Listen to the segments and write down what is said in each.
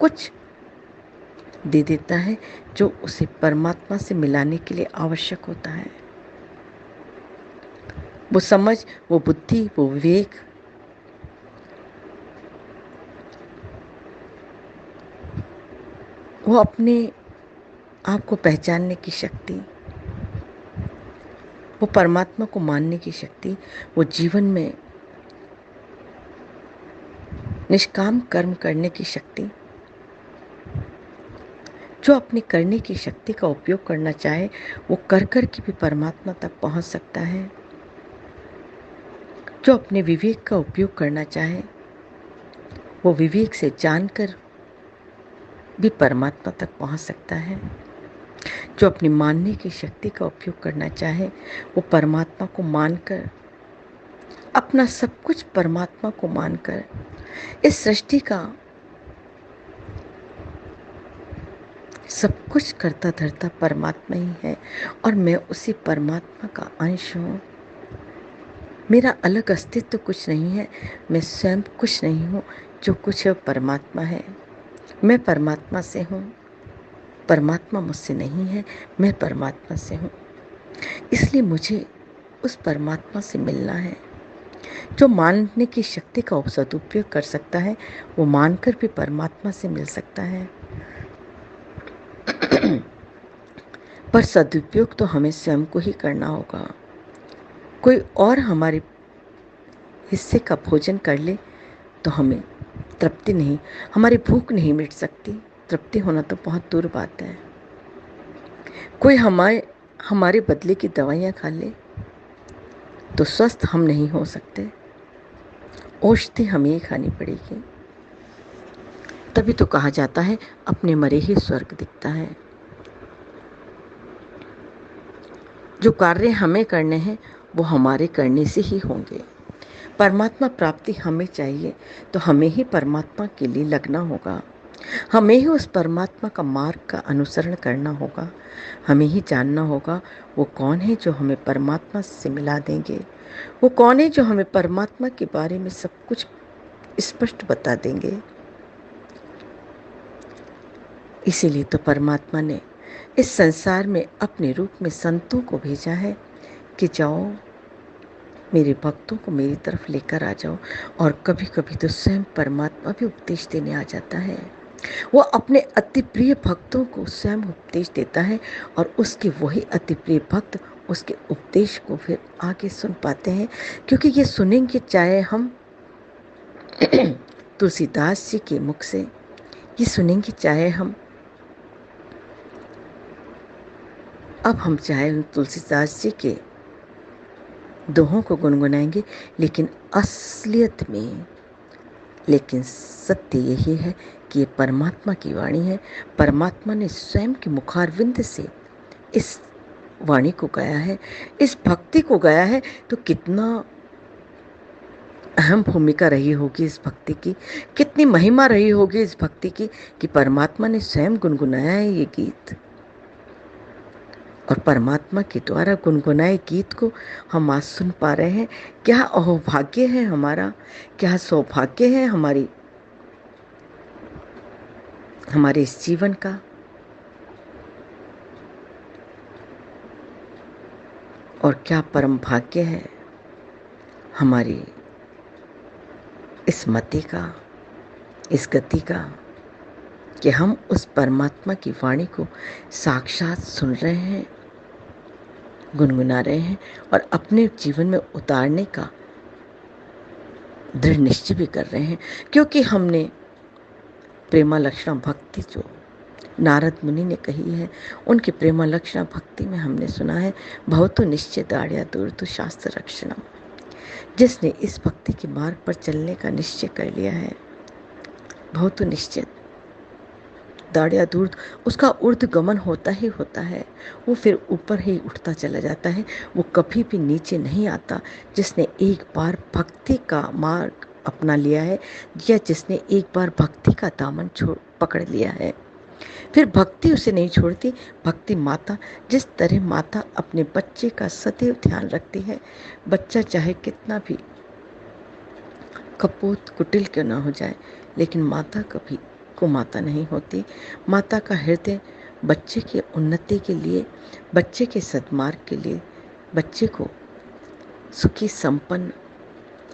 कुछ दे देता है जो उसे परमात्मा से मिलाने के लिए आवश्यक होता है। वो समझ, वो बुद्धि, वो विवेक, वो अपने आप को पहचानने की शक्ति, वो परमात्मा को मानने की शक्ति, वो जीवन में निष्काम कर्म करने की शक्ति, जो अपनी करने की शक्ति का उपयोग करना चाहे वो कर कर के भी परमात्मा तक पहुंच सकता है। जो अपने विवेक का उपयोग करना चाहे वो विवेक से जानकर भी परमात्मा तक पहुंच सकता है। जो अपनी मानने की शक्ति का उपयोग करना चाहे वो परमात्मा को मानकर, अपना सब कुछ परमात्मा को मानकर, इस सृष्टि का सब कुछ करता धरता परमात्मा ही है और मैं उसी परमात्मा का अंश हूँ। मेरा अलग अस्तित्व कुछ नहीं है, मैं स्वयं कुछ नहीं हूँ, जो कुछ है परमात्मा है। मैं परमात्मा से हूँ, परमात्मा मुझसे नहीं है, मैं परमात्मा से हूँ। इसलिए मुझे उस परमात्मा से मिलना है। जो मानने की शक्ति का सदुपयोग कर सकता है वो मानकर भी परमात्मा से मिल सकता है। पर सदुपयोग तो हमें स्वयं को ही करना होगा। कोई और हमारे हिस्से का भोजन कर ले तो हमें तृप्ति नहीं, हमारी भूख नहीं मिट सकती। तृप्ति होना तो बहुत दूर बात है। कोई हमारे बदले की दवाइयाँ खा ले तो स्वस्थ हम नहीं हो सकते। औषधि हमें ही खानी पड़ेगी। तभी तो कहा जाता है अपने मरे ही स्वर्ग दिखता है। जो कार्य हमें करने हैं वो हमारे करने से ही होंगे। परमात्मा प्राप्ति हमें चाहिए तो हमें ही परमात्मा के लिए लगना होगा। हमें ही उस परमात्मा का मार्ग का अनुसरण करना होगा। हमें ही जानना होगा वो कौन है जो हमें परमात्मा से मिला देंगे। वो कौन है जो हमें परमात्मा के बारे में सब कुछ स्पष्ट बता देंगे। इसीलिए तो परमात्मा ने इस संसार में अपने रूप में संतों को भेजा है कि जाओ मेरे भक्तों को मेरी तरफ लेकर आ जाओ। और कभी कभी तो स्वयं परमात्मा भी उपदेश देने आ जाता है। वो अपने अति प्रिय भक्तों को स्वयं उपदेश देता है और उसके वही अति प्रिय भक्त उसके उपदेश को फिर आगे सुन पाते हैं। क्योंकि ये सुनेंगे चाहे हम तुलसीदास जी के मुख से, ये सुनेंगे चाहे हम चाहे तुलसीदास जी के दोहों को गुनगुनाएंगे, लेकिन असलियत में, लेकिन सत्य यही है कि ये परमात्मा की वाणी है। परमात्मा ने स्वयं के मुखारविंद से इस वाणी को गाया है, इस भक्ति को गाया है। तो कितना अहम भूमिका रही होगी इस भक्ति की, कितनी महिमा रही होगी इस भक्ति की कि परमात्मा ने स्वयं गुनगुनाया है ये गीत। और परमात्मा के द्वारा गुनगुनाए गीत को हम आज सुन पा रहे हैं। क्या अहोभाग्य है हमारा, क्या सौभाग्य है हमारे इस जीवन का। और क्या परम भाग्य है हमारी इस मति का, इस गति का, कि हम उस परमात्मा की वाणी को साक्षात सुन रहे हैं, गुनगुना रहे हैं और अपने जीवन में उतारने का दृढ़ निश्चय भी कर रहे हैं। क्योंकि हमने प्रेमा लक्षणा भक्ति जो नारद मुनि ने कही है, उनकी प्रेमा लक्षणा भक्ति में हमने सुना है, भवतो निश्चय दाढ़या दूर तो शास्त्र रक्षणम। जिसने इस भक्ति के मार्ग पर चलने का निश्चय कर लिया है, भवतो निश्चय दाढ़या दूर, उसका ऊर्ध्वगमन होता ही होता है। वो फिर ऊपर ही उठता चला जाता है, वो कभी भी नीचे नहीं आता। जिसने एक बार भक्ति का मार्ग अपना लिया है या जिसने एक बार भक्ति का दामन पकड़ लिया है, फिर भक्ति उसे नहीं छोड़ती। भक्ति माता, जिस तरह माता अपने बच्चे का सदैव ध्यान रखती है, बच्चा चाहे कितना भी कपोत कुटिल क्यों ना हो जाए, लेकिन माता कभी को माता नहीं होती। माता का हृदय बच्चे की उन्नति के लिए, बच्चे के सद्मार्ग के लिए, बच्चे को सुखी संपन्न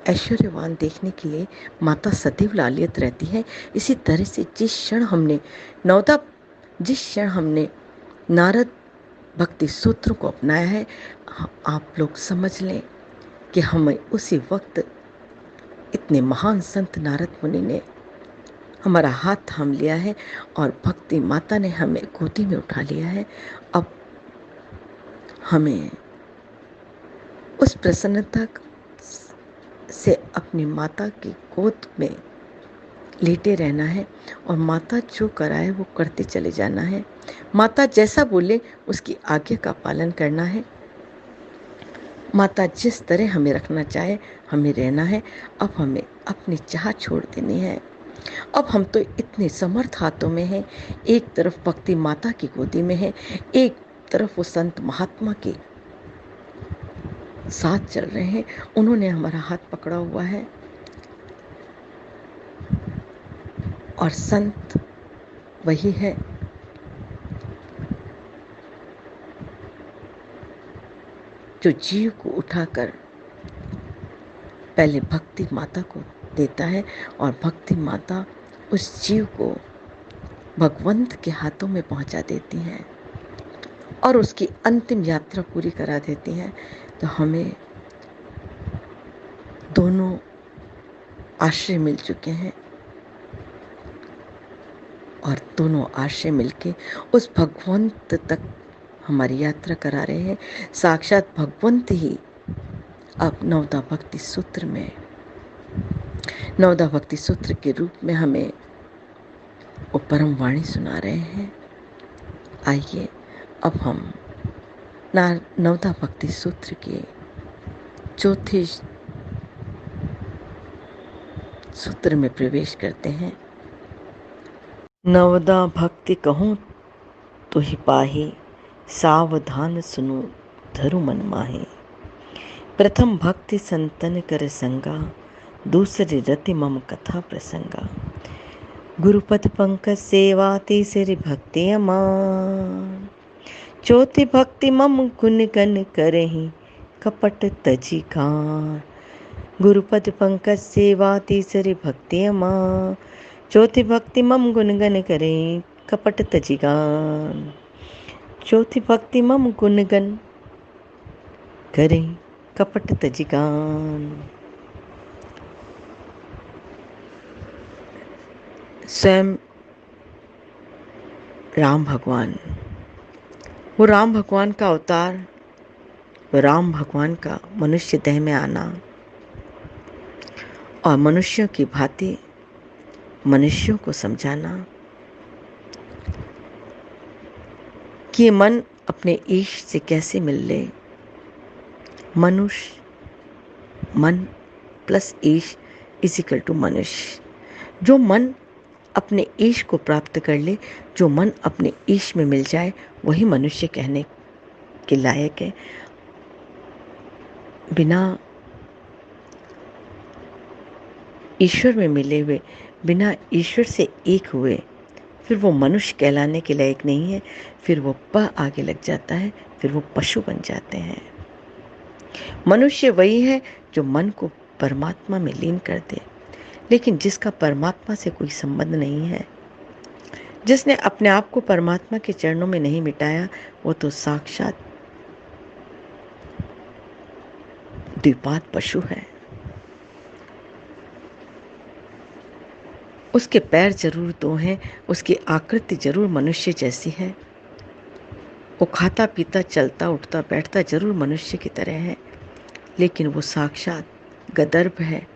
ऐश्वर्यवान देखने के लिए माता सदैव लालियत रहती है। इसी तरह से जिस क्षण हमने नारद भक्ति सूत्र को अपनाया है, आप लोग समझ लें कि हमें उसी वक्त इतने महान संत नारद मुनि ने हमारा हाथ थाम लिया है और भक्ति माता ने हमें गोदी में उठा लिया है। अब हमें उस प्रसन्नता से अपनी माता की गोद में लेटे रहना है और माता जो कराए वो करते चले जाना है। माता जैसा बोले उसकी आज्ञा का पालन करना है। माता जिस तरह हमें रखना चाहे हमें रहना है। अब हमें अपनी चाह छोड़ देनी है। अब हम तो इतने समर्थ हाथों में हैं। एक तरफ भक्ति माता की गोदी में है, एक तरफ वो संत महात्मा के साथ चल रहे हैं। उन्होंने हमारा हाथ पकड़ा हुआ है और संत वही है जो जीव को उठाकर पहले भक्ति माता को देता है और भक्ति माता उस जीव को भगवंत के हाथों में पहुंचा देती हैं और उसकी अंतिम यात्रा पूरी करा देती हैं। तो हमें दोनों आश्रय मिल चुके हैं और दोनों आश्रय मिलके उस भगवंत तक हमारी यात्रा करा रहे हैं। साक्षात भगवंत ही अब नवदा भक्ति सूत्र के रूप में हमें वो परम वाणी सुना रहे हैं। आइए अब हम नवदा भक्ति सूत्र के चौथे सूत्र में प्रवेश करते हैं। नवदा भक्ति कहूँ तो ही पाही, सावधान सुनो धरु मन माहे। प्रथम भक्ति संतन कर संगा, दूसरी रति मम कथा प्रसंगा। गुरुपद पंकज सेवा तीसरी भक्ति अमान, चौथी भक्ति मम गुण गन करहि कपट तजी कान। गुरुपद पंकज सेवा तीसरी भक्ति अमान, चौथी भक्ति मम गुण गन करहि कपट तजी गान। चौथी भक्ति मम गुण गन करहि कपट तजी गान। स्वयं राम भगवान, वो राम भगवान का अवतार, वो राम भगवान का मनुष्य देह में आना और मनुष्यों की भांति मनुष्यों को समझाना कि मन अपने ईश से कैसे मिल ले। मनुष्य, मन प्लस ईश इजिकल टू मनुष्य। जो मन अपने ईश को प्राप्त कर ले, जो मन अपने ईश में मिल जाए, वही मनुष्य कहने के लायक है। बिना ईश्वर में मिले हुए, बिना ईश्वर से एक हुए, फिर वो मनुष्य कहलाने के लायक नहीं है। फिर वो आगे लग जाता है, फिर वो पशु बन जाते हैं। मनुष्य वही है जो मन को परमात्मा में लीन कर दे, लेकिन जिसका परमात्मा से कोई संबंध नहीं है, जिसने अपने आप को परमात्मा के चरणों में नहीं मिटाया, वो तो साक्षात द्विपाद पशु है। उसके पैर जरूर दो हैं, उसकी आकृति जरूर मनुष्य जैसी है, वो खाता पीता चलता उठता बैठता जरूर मनुष्य की तरह है, लेकिन वो साक्षात गदर्भ है,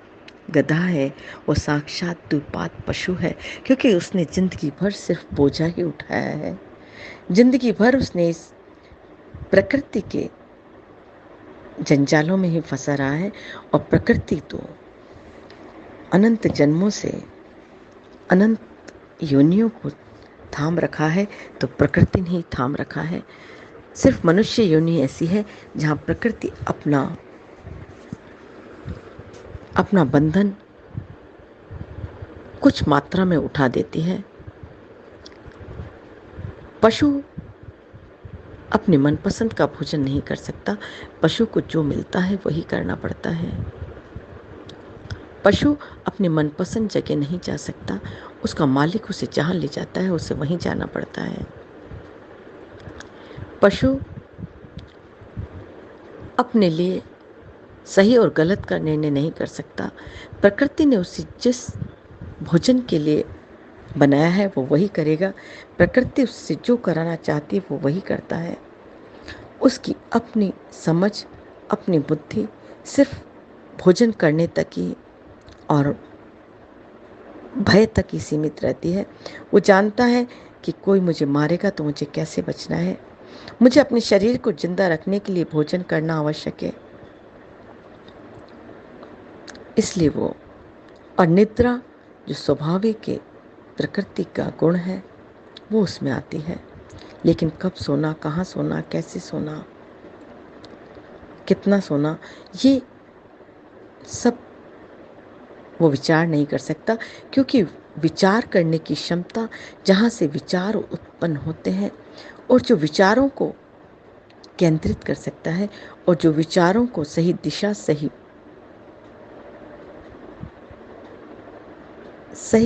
गधा है। वो साक्षात द्विपाद पशु है, क्योंकि उसने जिंदगी भर सिर्फ बोझा ही उठाया है। जिंदगी भर उसने इस प्रकृति के जंजालों में ही फंसा रहा है और प्रकृति तो अनंत जन्मों से अनंत योनियों को थाम रखा है, तो प्रकृति ने ही थाम रखा है। सिर्फ मनुष्य योनि ऐसी है जहाँ प्रकृति अपना बंधन कुछ मात्रा में उठा देती है, पशु अपने मनपसंद का भोजन नहीं कर सकता। पशु को जो मिलता है वही करना पड़ता है। पशु अपने मनपसंद जगह नहीं जा सकता। उसका मालिक उसे जहाँ ले जाता है उसे वहीं जाना पड़ता है। पशु अपने लिए सही और गलत का निर्णय नहीं कर सकता। प्रकृति ने उसे जिस भोजन के लिए बनाया है वो वही करेगा। प्रकृति उससे जो कराना चाहती है वो वही करता है। उसकी अपनी समझ, अपनी बुद्धि सिर्फ भोजन करने तक ही और भय तक ही सीमित रहती है। वो जानता है कि कोई मुझे मारेगा तो मुझे कैसे बचना है। मुझे अपने शरीर को जिंदा रखने के लिए भोजन करना आवश्यक है। इसलिए वो और निद्रा जो स्वाभाविक है, प्रकृति का गुण है, वो उसमें आती है। लेकिन कब सोना, कहाँ सोना, कैसे सोना, कितना सोना, ये सब वो विचार नहीं कर सकता। क्योंकि विचार करने की क्षमता, जहाँ से विचार उत्पन्न होते हैं और जो विचारों को केंद्रित कर सकता है और जो विचारों को सही दिशा, सही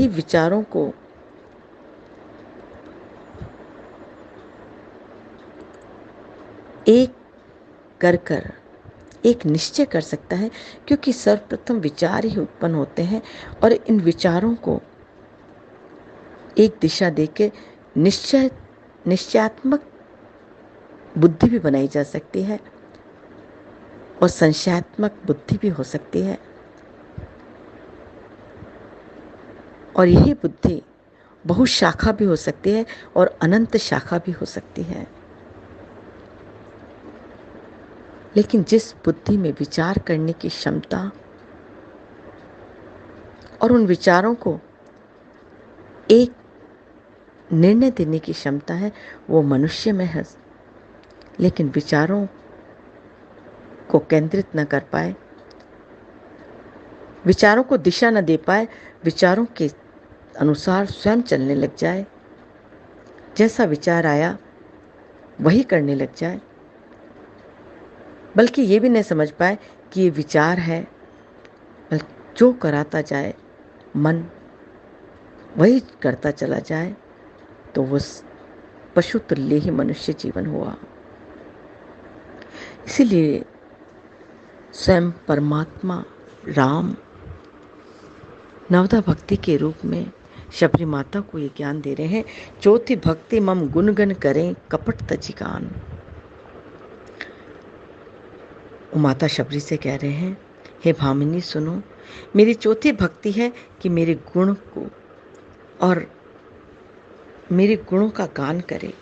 विचारों को एक कर एक निश्चय कर सकता है। क्योंकि सर्वप्रथम विचार ही उत्पन्न होते हैं और इन विचारों को एक दिशा देके निश्चयात्मक बुद्धि भी बनाई जा सकती है और संशयात्मक बुद्धि भी हो सकती है। और यही बुद्धि बहुशाखा भी हो सकती है और अनंत शाखा भी हो सकती है। लेकिन जिस बुद्धि में विचार करने की क्षमता और उन विचारों को एक निर्णय देने की क्षमता है, वो मनुष्य में है। लेकिन विचारों को केंद्रित न कर पाए, विचारों को दिशा न दे पाए, विचारों के अनुसार स्वयं चलने लग जाए, जैसा विचार आया वही करने लग जाए, बल्कि ये भी नहीं समझ पाए कि ये विचार है, बल्कि जो कराता जाए मन वही करता चला जाए, तो वो पशु तुल्य ही मनुष्य जीवन हुआ। इसीलिए स्वयं परमात्मा राम नवदा भक्ति के रूप में शबरी माता को ये ज्ञान दे रहे हैं, चौथी भक्ति मम गुणगन करें कपट तजिगान। माता शबरी से कह रहे हैं, हे भामिनी सुनो, मेरी चौथी भक्ति है कि मेरे गुण को और मेरे गुणों का गान करे,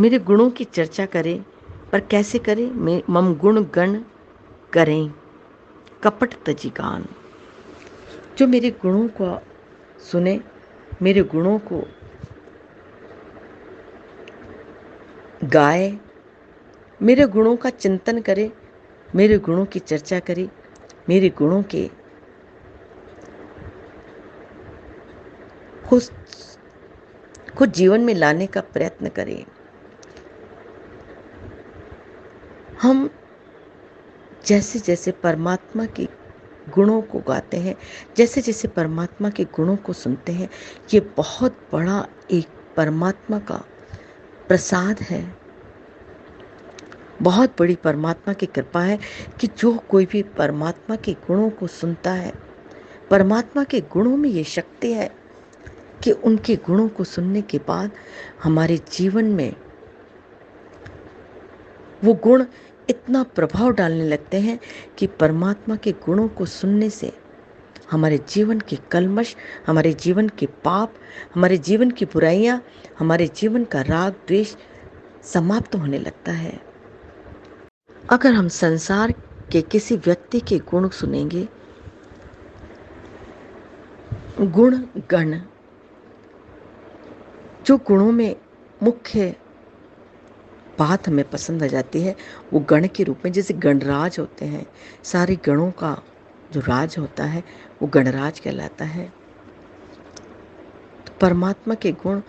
मेरे गुणों की चर्चा करे। पर कैसे करे? मम गुण गण करें कपट तजिगान। जो मेरे गुणों को सुने, मेरे गुणों को गाए, मेरे गुणों का चिंतन करे, मेरे गुणों की चर्चा करे, मेरे गुणों के को जीवन में लाने का प्रयत्न करें। हम जैसे जैसे परमात्मा के गुणों को गाते हैं, जैसे जैसे परमात्मा के गुणों को सुनते हैं, ये बहुत बड़ा एक परमात्मा का प्रसाद है, बहुत बड़ी परमात्मा की कृपा है कि जो कोई भी परमात्मा के गुणों को सुनता है, परमात्मा के गुणों में ये शक्ति है कि उनके गुणों को सुनने के बाद हमारे जीवन में वो गुण इतना प्रभाव डालने लगते हैं कि परमात्मा के गुणों को सुनने से हमारे जीवन के कल्मश, हमारे जीवन के पाप, हमारे जीवन की बुराइयां, हमारे जीवन का राग द्वेष समाप्त होने लगता है। अगर हम संसार के किसी व्यक्ति के गुण सुनेंगे, गुण गण, जो गुणों में मुख्य बात हमें पसंद आ जाती है, वो गण के रूप में, जैसे गणराज होते हैं, सारे गणों का जो राज होता है वो गणराज कहलाता है। तो परमात्मा के गुण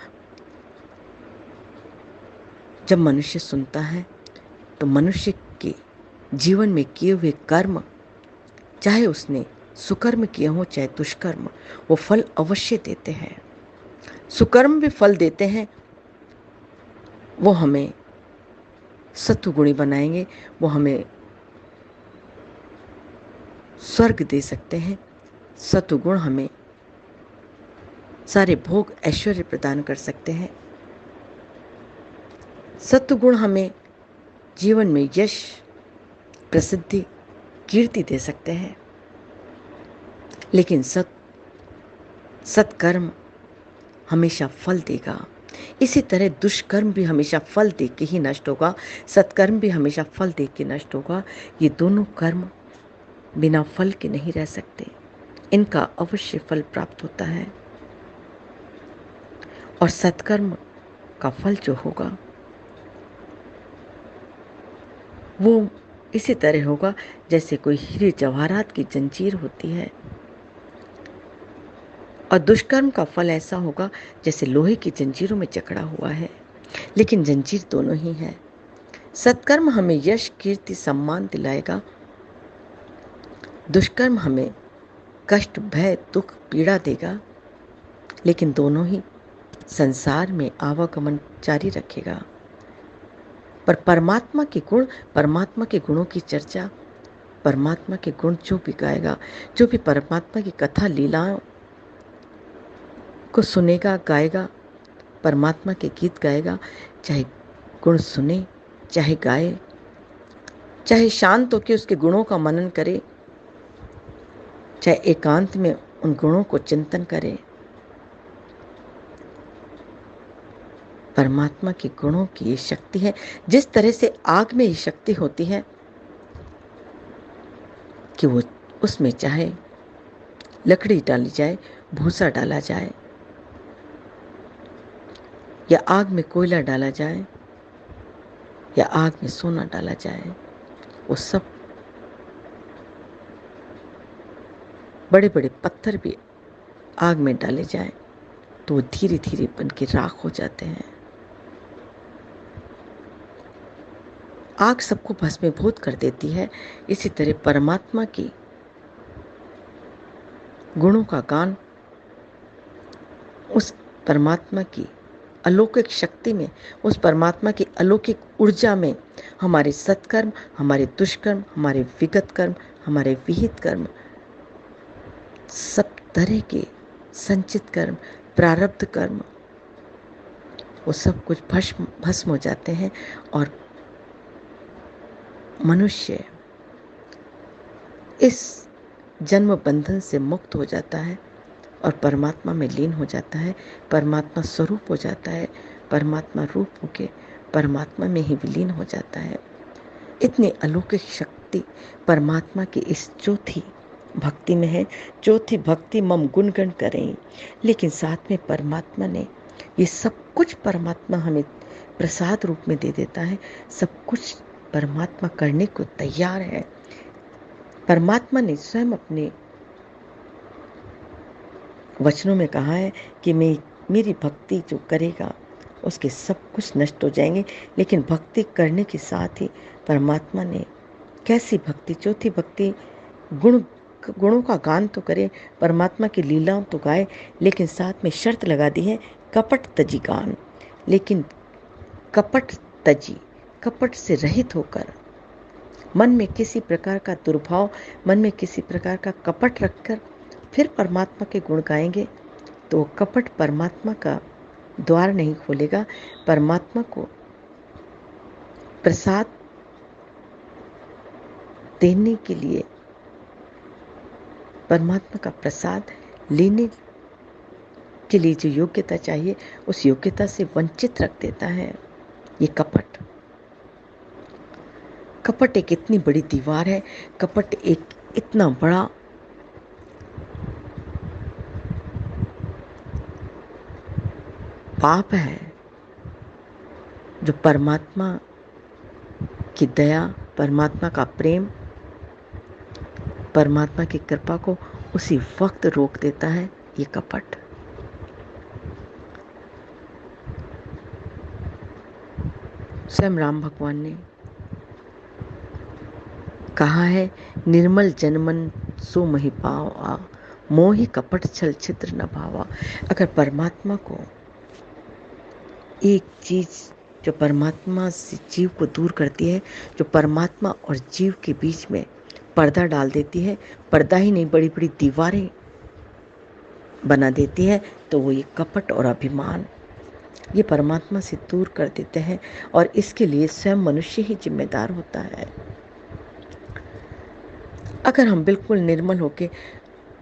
जब मनुष्य सुनता है तो मनुष्य के जीवन में किए हुए कर्म, चाहे उसने सुकर्म किए हो चाहे दुष्कर्म, वो फल अवश्य देते हैं। सुकर्म भी फल देते हैं, वो हमें सत्वगुणी बनाएंगे, वो हमें स्वर्ग दे सकते हैं। सत्वगुण हमें सारे भोग ऐश्वर्य प्रदान कर सकते हैं। सत्वगुण हमें जीवन में यश, प्रसिद्धि, कीर्ति दे सकते हैं। लेकिन सत्कर्म हमेशा फल देगा। इसी तरह दुष्कर्म भी हमेशा फल दे के ही नष्ट होगा, सत्कर्म भी हमेशा फल दे के नष्ट होगा। ये दोनों कर्म बिना फल के नहीं रह सकते, इनका अवश्य फल प्राप्त होता है। और सत्कर्म का फल जो होगा वो इसी तरह होगा जैसे कोई हीरे जवाहरात की जंजीर होती है, और दुष्कर्म का फल ऐसा होगा जैसे लोहे की जंजीरों में जकड़ा हुआ है, लेकिन जंजीर दोनों ही है। सत्कर्म हमें यश, कीर्ति, सम्मान दिलाएगा, दुष्कर्म हमें कष्ट, भय, दुख, पीड़ा देगा, लेकिन दोनों ही संसार में आवागमन जारी रखेगा। पर परमात्मा के गुण, परमात्मा के गुणों की चर्चा, परमात्मा के गुण जो भी गाएगा, जो भी परमात्मा की कथा लीलाओं को सुनेगा, गाएगा, परमात्मा के गीत गाएगा, चाहे गुण सुने, चाहे गाए, चाहे शांत होकर उसके गुणों का मनन करे, चाहे एकांत में उन गुणों को चिंतन करे, परमात्मा के गुणों की ये शक्ति है। जिस तरह से आग में ये शक्ति होती है कि वो उसमें चाहे लकड़ी डाली जाए, भूसा डाला जाए, या आग में कोयला डाला जाए, या आग में सोना डाला जाए, वो सब बड़े बड़े पत्थर भी आग में डाले जाए तो वो धीरे धीरे बन के राख हो जाते हैं। आग सबको भस्मीभूत कर देती है। इसी तरह परमात्मा की गुणों का गान, उस परमात्मा की अलौकिक शक्ति में, उस परमात्मा की अलौकिक ऊर्जा में हमारे सत्कर्म, हमारे दुष्कर्म, हमारे विगत कर्म, हमारे विहित कर्म, सब तरह के संचित कर्म, प्रारब्ध कर्म, वो सब कुछ भस्म हो जाते हैं और मनुष्य इस जन्म बंधन से मुक्त हो जाता है और परमात्मा में लीन हो जाता है, परमात्मा स्वरूप हो जाता है, परमात्मा रूप होके परमात्मा में ही विलीन हो जाता है। इतनी अलौकिक शक्ति परमात्मा की इस चौथी भक्ति में है। चौथी भक्ति मम गुणगण करें, लेकिन साथ में परमात्मा ने ये सब कुछ, परमात्मा हमें प्रसाद रूप में दे देता है। सब कुछ परमात्मा करने को तैयार है। परमात्मा ने स्वयं अपने वचनों में कहा है कि मेरी भक्ति जो करेगा उसके सब कुछ नष्ट हो जाएंगे। लेकिन भक्ति करने के साथ ही परमात्मा ने कैसी भक्ति, चौथी भक्ति, गुणों का गान तो करे, परमात्मा की लीलाओं तो गाए, लेकिन साथ में शर्त लगा दी है, कपट तजी गान। लेकिन कपट तजी, कपट से रहित होकर, मन में किसी प्रकार का दुर्भाव, मन में किसी प्रकार का कपट रखकर फिर परमात्मा के गुण गाएंगे तो वो कपट परमात्मा का द्वार नहीं खोलेगा। परमात्मा को प्रसाद देने के लिए, परमात्मा का प्रसाद लेने के लिए जो योग्यता चाहिए, उस योग्यता से वंचित रख देता है ये कपट। कपट एक इतनी बड़ी दीवार है, कपट एक इतना बड़ा पाप है जो परमात्मा की दया, परमात्मा का प्रेम, परमात्मा की कृपा को उसी वक्त रोक देता है ये कपट। स्वयं राम भगवान ने कहा है, निर्मल जनमन सो मही पावा, मोहि कपट छल छिद्र न भावा। अगर परमात्मा को एक चीज जो परमात्मा से जीव को दूर करती है, जो परमात्मा और जीव के बीच में पर्दा डाल देती है, पर्दा ही नहीं बड़ी बड़ी दीवारें बना देती है, तो वो ये कपट और अभिमान ये परमात्मा से दूर कर देते हैं, और इसके लिए स्वयं मनुष्य ही जिम्मेदार होता है। अगर हम बिल्कुल निर्मल होके,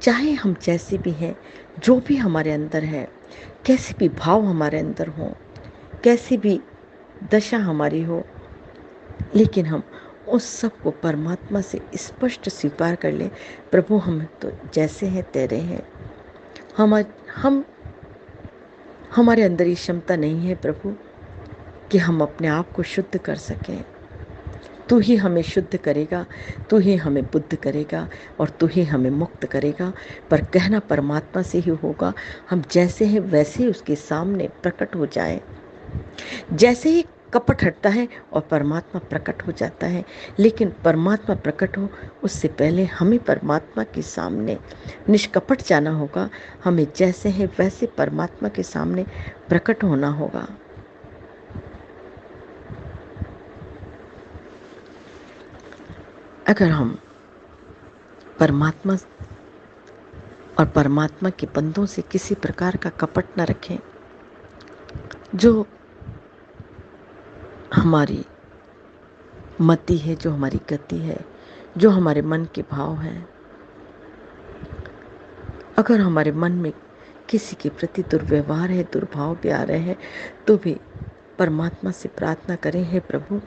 चाहे हम जैसे भी हैं, जो भी हमारे अंदर है, कैसे भी भाव हमारे अंदर हो, कैसी भी दशा हमारी हो, लेकिन हम उस सब को परमात्मा से स्पष्ट स्वीकार कर लें, प्रभु हम तो जैसे हैं तेरे हैं, हम हमारे अंदर ये क्षमता नहीं है प्रभु कि हम अपने आप को शुद्ध कर सकें। तू ही हमें शुद्ध करेगा, तू ही हमें बुद्ध करेगा, और तू ही हमें मुक्त करेगा। पर कहना परमात्मा से ही होगा। हम जैसे हैं वैसे ही उसके सामने प्रकट हो जाए। जैसे ही कपट हटता है और परमात्मा प्रकट हो जाता है, लेकिन परमात्मा प्रकट हो उससे पहले हमें परमात्मा के सामने निष्कपट जाना होगा। हमें जैसे हैं वैसे परमात्मा के सामने प्रकट होना होगा। अगर हम परमात्मा और परमात्मा के बंदों से किसी प्रकार का कपट न रखें, जो हमारी मति है, जो हमारी गति है, जो हमारे मन के भाव हैं, अगर हमारे मन में किसी के प्रति दुर्व्यवहार है, दुर्भाव भी आ रहे हैं, तो भी परमात्मा से प्रार्थना करें, हे प्रभु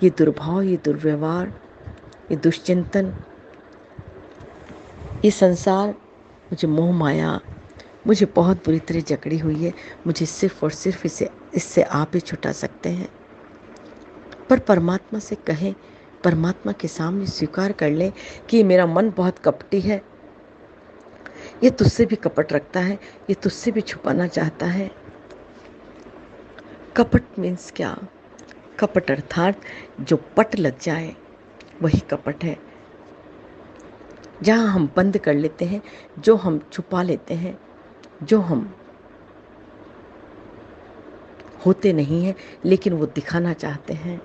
ये दुर्भाव, ये दुर्व्यवहार, ये दुष्चिंतन, ये संसार, मुझे मोह माया मुझे बहुत बुरी तरह जकड़ी हुई है, मुझे सिर्फ और सिर्फ इससे आप ही छुटा सकते हैं। पर परमात्मा से कहें, परमात्मा के सामने स्वीकार कर लें कि मेरा मन बहुत कपटी है, ये तुझसे भी कपट रखता है, ये तुझसे भी छुपाना चाहता है। कपट मीन्स क्या? कपट अर्थात जो पट लग जाए वही कपट है। जहाँ हम बंद कर लेते हैं, जो हम छुपा लेते हैं, जो हम होते नहीं हैं लेकिन वो दिखाना चाहते हैं।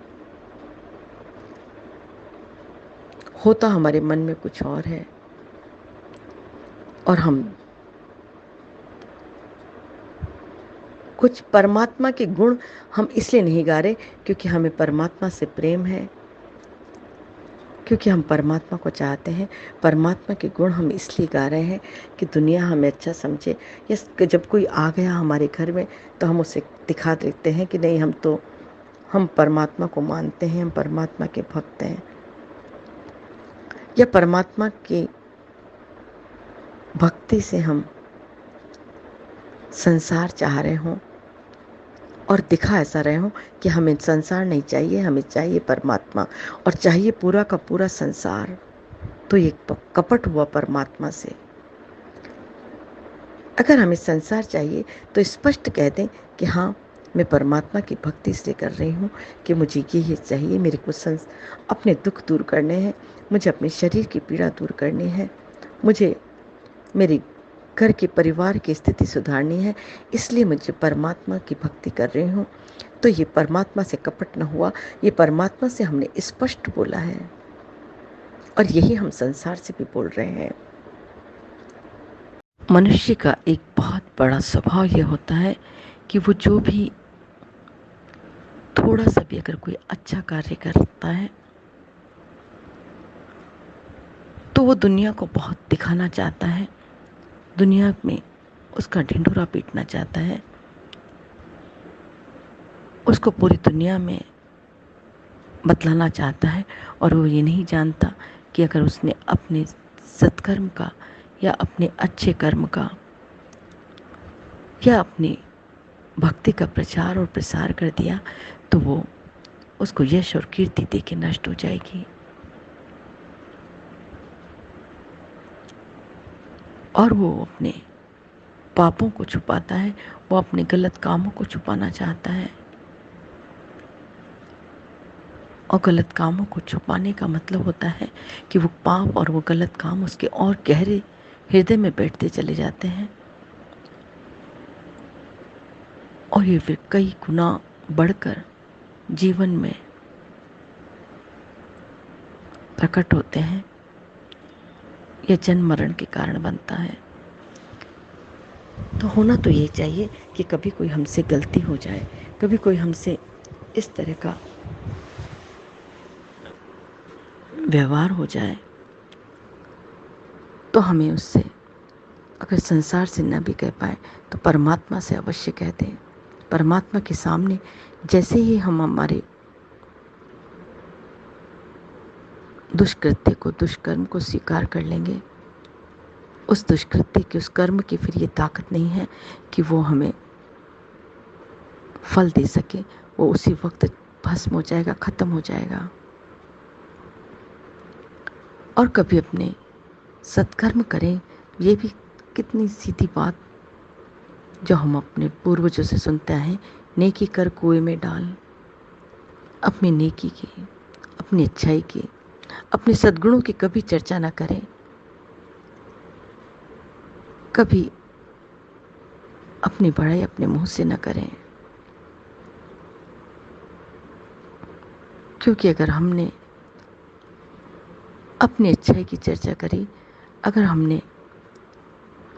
होता हमारे मन में कुछ और है, और हम कुछ परमात्मा के गुण हम इसलिए नहीं गा रहे क्योंकि हमें परमात्मा से प्रेम है, क्योंकि हम परमात्मा को चाहते हैं। परमात्मा के गुण हम इसलिए गा रहे हैं कि दुनिया हमें अच्छा समझे, या जब कोई आ गया हमारे घर में तो हम उसे दिखा देते हैं कि नहीं, हम परमात्मा को मानते हैं, हम परमात्मा के भक्त हैं। या परमात्मा की भक्ति से हम संसार चाह रहे हों और दिखा ऐसा रहे हों कि हमें संसार नहीं चाहिए, हमें चाहिए परमात्मा, और चाहिए पूरा का पूरा संसार, तो ये कपट हुआ परमात्मा से। अगर हमें संसार चाहिए तो स्पष्ट कह दें कि हाँ, मैं परमात्मा की भक्ति इसलिए कर रही हूँ कि मुझे ये चाहिए, मेरे को अपने दुख दूर करने हैं, मुझे अपने शरीर की पीड़ा दूर करनी है, मुझे मेरे घर के परिवार की स्थिति सुधारनी है, इसलिए मुझे परमात्मा की भक्ति कर रही हूँ। तो ये परमात्मा से कपट न हुआ, ये परमात्मा से हमने स्पष्ट बोला है, और यही हम संसार से भी बोल रहे हैं। मनुष्य का एक बहुत बड़ा स्वभाव यह होता है कि वो जो भी थोड़ा सा भी अगर कोई अच्छा कार्य करता है तो वो दुनिया को बहुत दिखाना चाहता है, दुनिया में उसका ढिंढोरा पीटना चाहता है, उसको पूरी दुनिया में बतलाना चाहता है, और वो ये नहीं जानता कि अगर उसने अपने सत्कर्म का या अपने अच्छे कर्म का या अपनी भक्ति का प्रचार और प्रसार कर दिया तो वो उसको यश और कीर्ति दे के नष्ट हो जाएगी, और वो अपने पापों को छुपाता है, वो अपने गलत कामों को छुपाना चाहता है। और गलत कामों को छुपाने का मतलब होता है कि वो पाप और वो गलत काम उसके और गहरे हृदय में बैठते चले जाते हैं और ये फिर कई गुना बढ़कर जीवन में प्रकट होते हैं या जन्म मरण के कारण बनता है। तो होना तो ये चाहिए कि कभी कोई हमसे गलती हो जाए, कभी कोई हमसे इस तरह का व्यवहार हो जाए तो हमें उससे, अगर संसार से न भी कह पाए तो परमात्मा से अवश्य कह दें। परमात्मा के सामने जैसे ही हम हमारे दुष्कृत्य को, दुष्कर्म को स्वीकार कर लेंगे, उस दुष्कृत्य के, उस कर्म की फिर ये ताकत नहीं है कि वो हमें फल दे सके। वो उसी वक्त भस्म हो जाएगा, खत्म हो जाएगा। और कभी अपने सत्कर्म करें, ये भी कितनी सीधी बात जो हम अपने पूर्वजों से सुनते हैं। नेकी कर कुएं में डाल। अपनी नेकी की, अपनी अच्छाई की, अपने सद्गुणों की कभी चर्चा ना करें, कभी अपनी बड़ाई अपने मुंह से न करें। क्योंकि अगर हमने अपनी अच्छाई की चर्चा करी, अगर हमने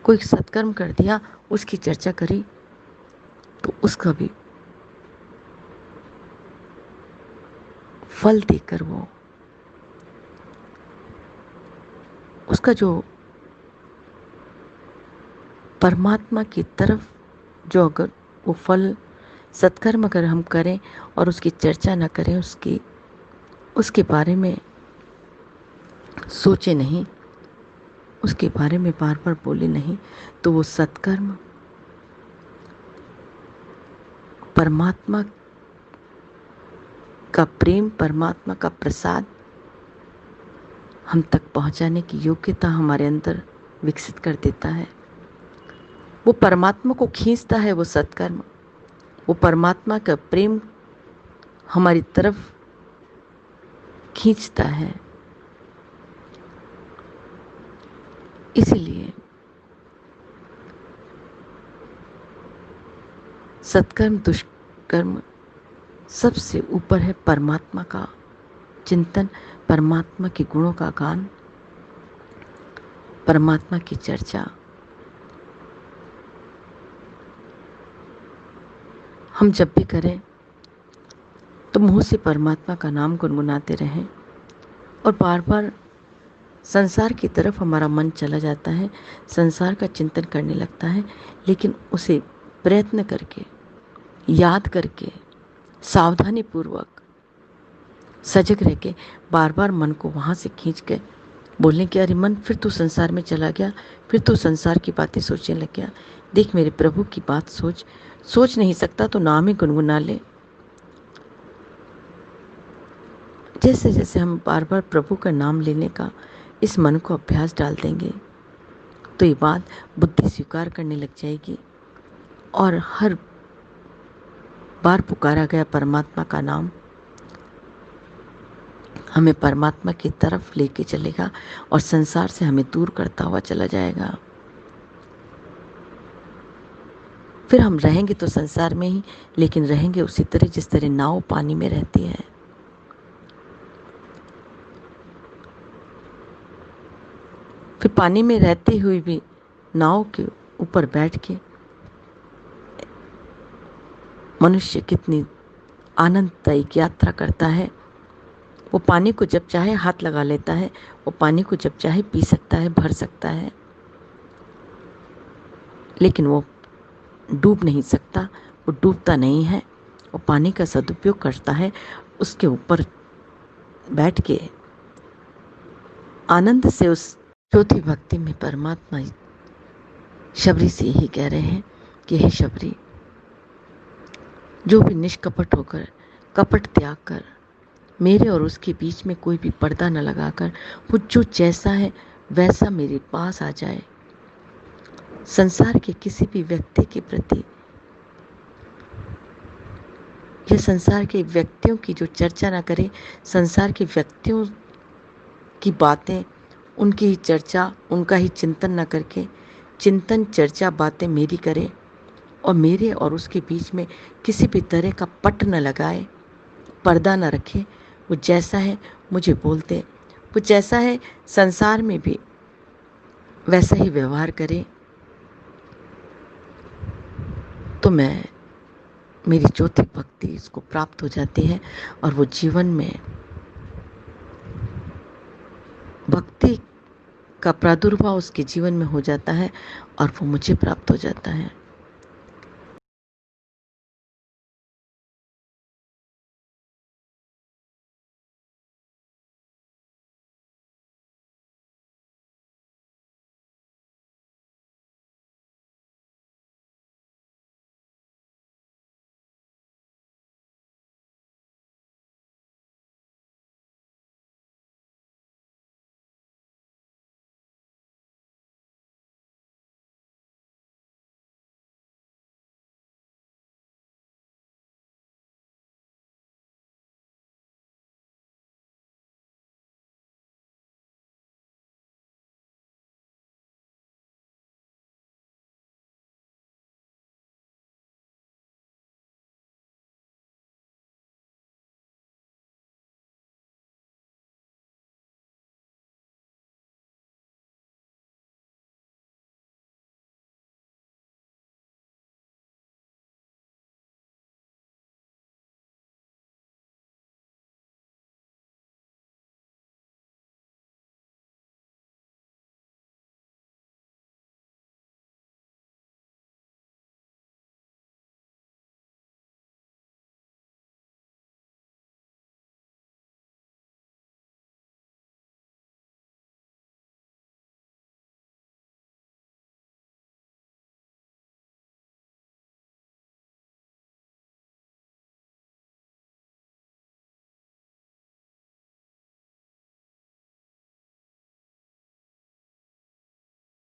कोई सत्कर्म कर दिया, उसकी चर्चा करी, तो उसका भी फल देकर वो, उसका जो परमात्मा की तरफ जो, अगर वो फल, सत्कर्म अगर हम करें और उसकी चर्चा न करें, उसके बारे में सोचे नहीं, उसके बारे में बार बार बोले नहीं, तो वो सत्कर्म परमात्मा का प्रेम, परमात्मा का प्रसाद हम तक पहुंचाने की योग्यता हमारे अंदर विकसित कर देता है। वो परमात्मा को खींचता है, वो सत्कर्म, वो परमात्मा का प्रेम हमारी तरफ खींचता है। इसीलिए सत्कर्म, दुष्कर्म सबसे ऊपर है परमात्मा का चिंतन, परमात्मा के गुणों का गान, परमात्मा की चर्चा। हम जब भी करें तो मुंह से परमात्मा का नाम गुनगुनाते रहें और बार बार संसार की तरफ हमारा मन चला जाता है, संसार का चिंतन करने लगता है, लेकिन उसे प्रयत्न करके, याद करके, सावधानी पूर्वक, सजग रह के बार बार मन को वहाँ से खींच के बोलने कि अरे मन, फिर तू संसार में चला गया, फिर तू संसार की बातें सोचने लग गया। देख मेरे प्रभु की बात सोच, सोच नहीं सकता तो नाम ही गुनगुना ले। जैसे जैसे हम बार बार प्रभु का नाम लेने का इस मन को अभ्यास डाल देंगे तो ये बात बुद्धि स्वीकार करने लग जाएगी और हर बार पुकारा गया परमात्मा का नाम हमें परमात्मा की तरफ लेके चलेगा और संसार से हमें दूर करता हुआ चला जाएगा। फिर हम रहेंगे तो संसार में ही, लेकिन रहेंगे उसी तरह जिस तरह नाव पानी में रहती है। फिर पानी में रहते हुए भी नाव के ऊपर बैठ के मनुष्य कितनी आनंददायक यात्रा करता है। वो पानी को जब चाहे हाथ लगा लेता है, वो पानी को जब चाहे पी सकता है, भर सकता है, लेकिन वो डूब नहीं सकता, वो डूबता नहीं है, वो पानी का सदुपयोग करता है। उसके ऊपर बैठ के आनंद से उस चौथी भक्ति में परमात्मा शबरी से यही कह रहे हैं कि हे शबरी, जो भी निष्कपट होकर, कपट त्याग कर, मेरे और उसके बीच में कोई भी पर्दा न लगाकर, वो जो जैसा है वैसा मेरे पास आ जाए, संसार के किसी भी व्यक्ति के प्रति यह संसार के व्यक्तियों की जो चर्चा ना करे, संसार के व्यक्तियों की बातें, उनकी ही चर्चा, उनका ही चिंतन न करके चिंतन चर्चा बातें मेरी करे और मेरे और उसके बीच में किसी भी तरह का पट न लगाए, पर्दा न रखे। वो जैसा है मुझे बोलते, वो जैसा है संसार में भी वैसा ही व्यवहार करे, तो मेरी ज्योति भक्ति इसको प्राप्त हो जाती है और वो जीवन में भक्ति का प्रादुर्भाव उसके जीवन में हो जाता है और वो मुझे प्राप्त हो जाता है।